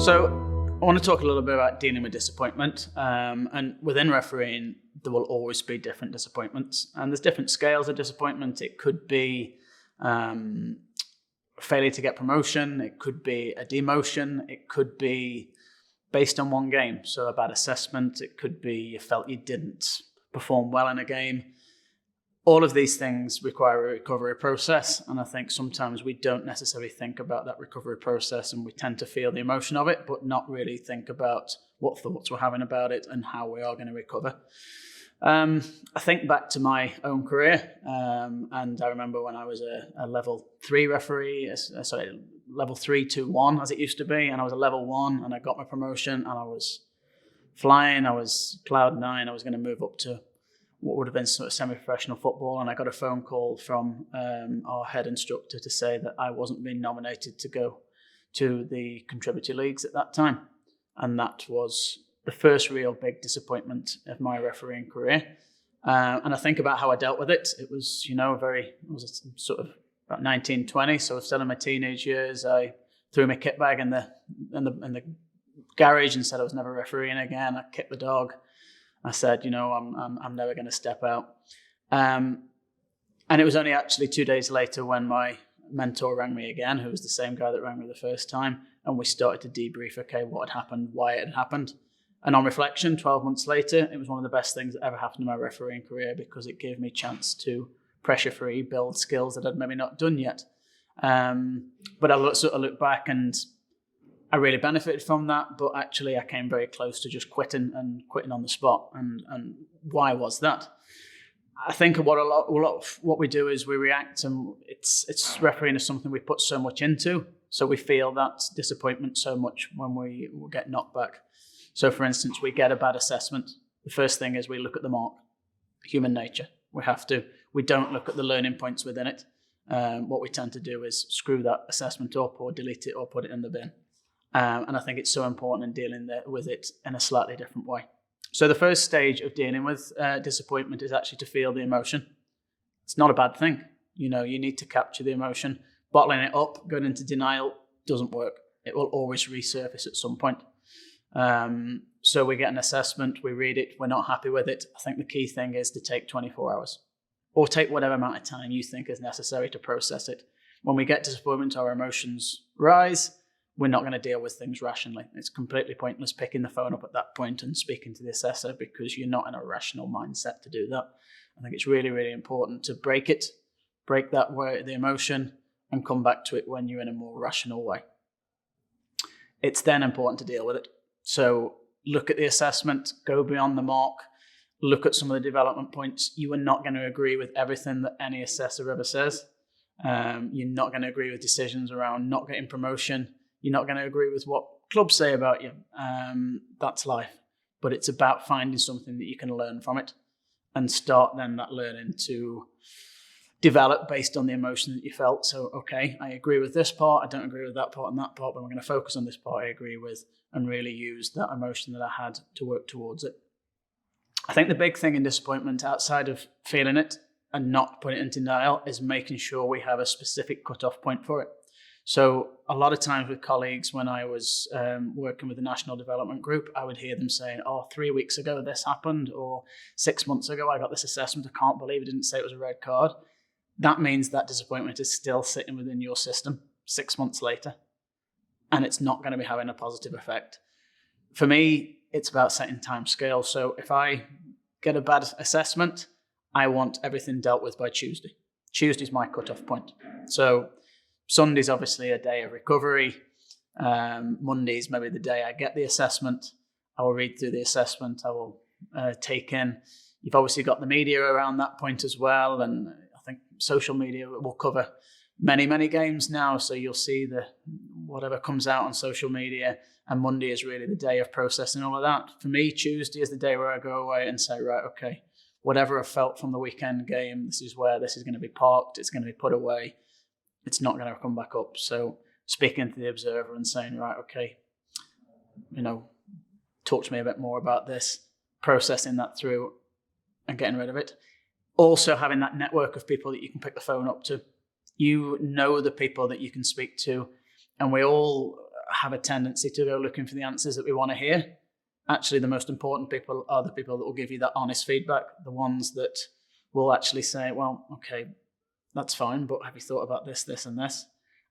So I want to talk a little bit about dealing with disappointment. And within refereeing, there will always be different disappointments. And there's different scales of disappointment. It could be failure to get promotion. It could be a demotion. It could be based on one game. So a bad assessment. It could be you felt you didn't perform well in a game. All of these things require a recovery process, and I think sometimes we don't necessarily think about that recovery process, and we tend to feel the emotion of it, but not really think about what thoughts we're having about it and how we are going to recover. I think back to my own career, and I remember when I was a level 3 referee, level 3 to 1 as it used to be, and I was a level 1, and I got my promotion, and I was flying, I was cloud 9, I was going to move up to what would have been sort of semi-professional football, and I got a phone call from our head instructor to say that I wasn't being nominated to go to the contributor leagues at that time, and that was the first real big disappointment of my refereeing career. And I think about how I dealt with it. It was, sort of about 19, 20, so still in my teenage years. I threw my kit bag in the garage and said I was never refereeing again. I kicked the dog. I said, I'm never going to step out. And it was only actually 2 days later when my mentor rang me again, who was the same guy that rang me the first time, and we started to debrief, okay, what had happened, why it had happened. And on reflection, 12 months later, it was one of the best things that ever happened in my refereeing career, because it gave me a chance to pressure-free build skills that I'd maybe not done yet. But I sort of look back and I really benefited from that, but actually I came very close to just quitting on the spot. And why was that? I think what a lot of what we do is we react, and it's refereeing is something we put so much into, so we feel that disappointment so much when we get knocked back. So for instance, we get a bad assessment. The first thing is we look at the mark. Human nature. We don't look at the learning points within it. What we tend to do is screw that assessment up or delete it or put it in the bin. And I think it's so important in dealing with it in a slightly different way. So the first stage of dealing with disappointment is actually to feel the emotion. It's not a bad thing. You need to capture the emotion. Bottling it up, going into denial, doesn't work. It will always resurface at some point. So we get an assessment, we read it, we're not happy with it. I think the key thing is to take 24 hours or take whatever amount of time you think is necessary to process it. When we get disappointment, our emotions rise. We're not going to deal with things rationally. It's completely pointless picking the phone up at that point and speaking to the assessor, because you're not in a rational mindset to do that. I think it's really, really important to break that way, the emotion, and come back to it when you're in a more rational way. It's then important to deal with it. So look at the assessment, go beyond the mark, look at some of the development points. You are not going to agree with everything that any assessor ever says. You're not going to agree with decisions around not getting promotion. You're not going to agree with what clubs say about you. That's life. But it's about finding something that you can learn from it and start then that learning to develop based on the emotion that you felt. So, okay, I agree with this part. I don't agree with that part and that part, but I'm going to focus on this part I agree with and really use that emotion that I had to work towards it. I think the big thing in disappointment, outside of feeling it and not putting it into denial, is making sure we have a specific cutoff point for it. So a lot of times with colleagues, when I was working with the National Development Group, I would hear them saying, 3 weeks ago this happened, or 6 months ago I got this assessment. I can't believe it didn't say it was a red card. That means that disappointment is still sitting within your system 6 months later, and it's not going to be having a positive effect. For me, it's about setting time scale. So if I get a bad assessment, I want everything dealt with by Tuesday. Tuesday's my cutoff point. So Sunday's obviously a day of recovery. Monday's maybe the day I get the assessment. I will read through the assessment. I will take in. You've obviously got the media around that point as well, and I think social media will cover many, many games now. So you'll see whatever comes out on social media, and Monday is really the day of processing all of that. For me, Tuesday is the day where I go away and say, right, okay, whatever I felt from the weekend game, this is where this is going to be parked. It's going to be put away. It's not going to come back up. So speaking to the observer and saying, right, okay, talk to me a bit more about this, processing that through and getting rid of it. Also having that network of people that you can pick the phone up to. The people that you can speak to. And we all have a tendency to go looking for the answers that we want to hear. Actually, the most important people are the people that will give you that honest feedback, the ones that will actually say, well, okay, that's fine, but have you thought about this, this, and this?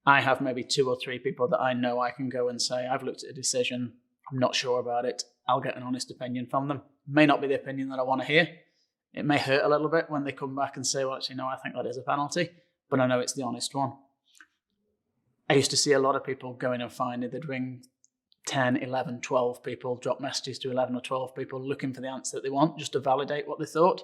I have maybe 2 or 3 people that I know I can go and say, I've looked at a decision, I'm not sure about it. I'll get an honest opinion from them. It may not be the opinion that I want to hear. It may hurt a little bit when they come back and say, well, actually, no, I think that is a penalty, but I know it's the honest one. I used to see a lot of people going and finding they'd ring 10, 11, 12 people, drop messages to 11 or 12 people looking for the answer that they want just to validate what they thought.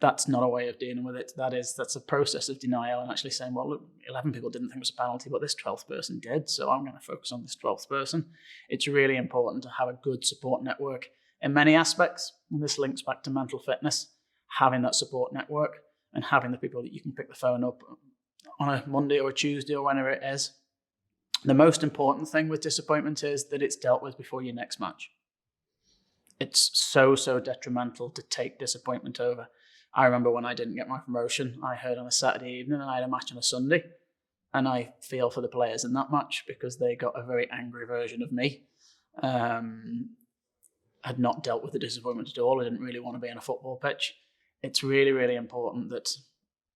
That's not a way of dealing with it. That's a process of denial and actually saying, well, look, 11 people didn't think it was a penalty, but this 12th person did, so I'm going to focus on this 12th person. It's really important to have a good support network in many aspects, and this links back to mental fitness, having that support network and having the people that you can pick the phone up on a Monday or a Tuesday or whenever it is. The most important thing with disappointment is that it's dealt with before your next match. It's so detrimental to take disappointment over. I remember when I didn't get my promotion, I heard on a Saturday evening and I had a match on a Sunday, and I feel for the players in that match because they got a very angry version of me. Had not dealt with the disappointment at all. I didn't really want to be on a football pitch. It's really important that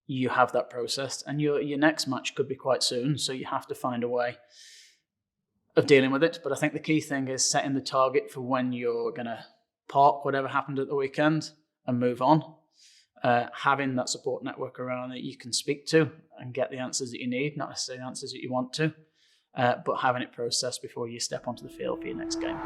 you have that process, and your next match could be quite soon, so you have to find a way of dealing with it. But I think the key thing is setting the target for when you're going to park whatever happened at the weekend and move on. Having that support network around that you can speak to and get the answers that you need, not necessarily the answers that you want to, but having it processed before you step onto the field for your next game.